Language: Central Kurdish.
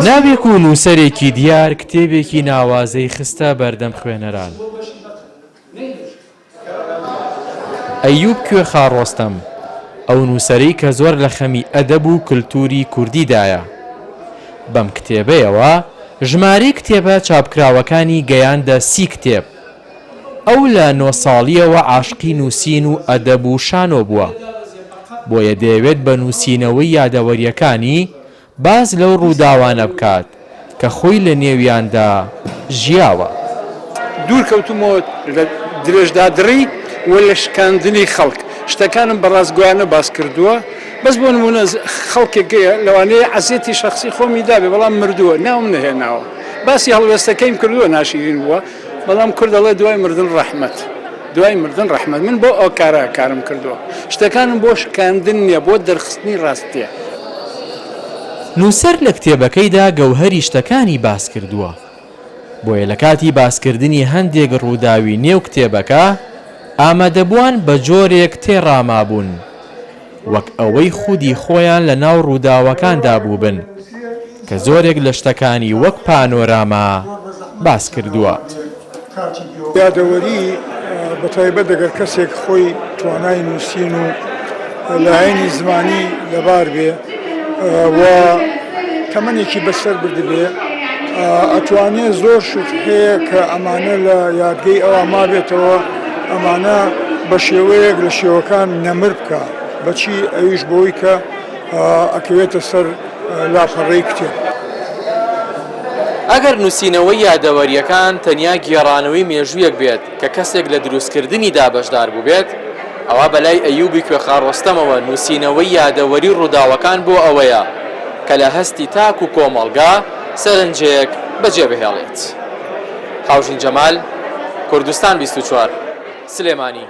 ناوێک و نووسەرێکی دیار کتێبێکی ناوازەی خستە بەردەم خوێنەران. ئەیوب کوێخا ڕۆستەم، ئەو نووسەرەی کە زۆر لە خەمی ئەدەب و کللتوری کوردیدایە. بەم کتێبەیەوە ژمارەی کتێبە چاپکراوەکانی گەیاندە 30 کتێب. ئەو لە 9 ساڵیەوە عاشقی نووسین و ئەدەب و شانۆ بووە، بۆیە دەیەوێت بە نووسینەوەی یادەوەریەکانی باز لەو ڕووداوانە بکات کە خۆی لە نێویاندا ژیاوە. دوورکەوتمەوە لە درێژدا دڕی و لە شکاندنی خەڵک شتەکانم بەڕاستگویانە باس کردووە. بەس بۆ نمونە خەڵکێکەیە لەوانەیە عەزیەتی شەخسی خۆمی دابێ بەڵام مردووە ناوم نەهێناوە، باسی هەڵوێستەکەیم کردووە ناشیرین بووە، بەڵام کورد دەڵێ دوای مردن ڕەحمەت، دوای مردن ڕەحمەت. من بۆ ئەو کارم کردووە، شتەکانم بۆ شکاندن نییە، بۆ دەرخستنی ڕاستیە. نووسەر لە کتێبەکەیدا گەوهەری شتەکانی باس کردووە، بۆیە لە کاتی باسکردنی هەندێک ڕووداوی نێو کتێبەکە ئامادەبووان بە جۆرێک تێڕامابوون، وەک ئەوەی خودی خۆیان لە ناو ڕووداوەکاندا بووبن کە زۆرێک لە شتەکانی وەک پانۆراما باس کردووە. یادەوەری بەتایبەت دەگەر کەسێک خۆی توانای نووسین و لایەنی زمانی لەبار بێ و تەمەنێکی بەسەر بردبێ، ئەتوانێت زۆر شت هەیە کە ئەمانە لە یادگەی ئەوە ما بێتەوە، ئەمانە بە شێوەیەک لە شێوەکان نەمر بکە، بەچی ئەویش بۆی کە ئەکەوێتە سەر لاپەڕەی کتێب. ئەگەر نووسینەوەی یادەوەریەکان تەنیا گێڕانەوەی مێژوویەک بێت کە کەسێک لە دروستکردنیدا بەشدار بوو بێت، ئەوە بەلای ئەیوبی کوێخا ڕۆستەمەوە نووسینەوەی یادەوەری ڕووداوەکان بۆ ئەوەیە کە لە هەستی تاک و کۆمەڵگا سەرنجەیەک بەجێبهێڵێت. هاوژین جەمال، کوردستان 24، سلێمانی.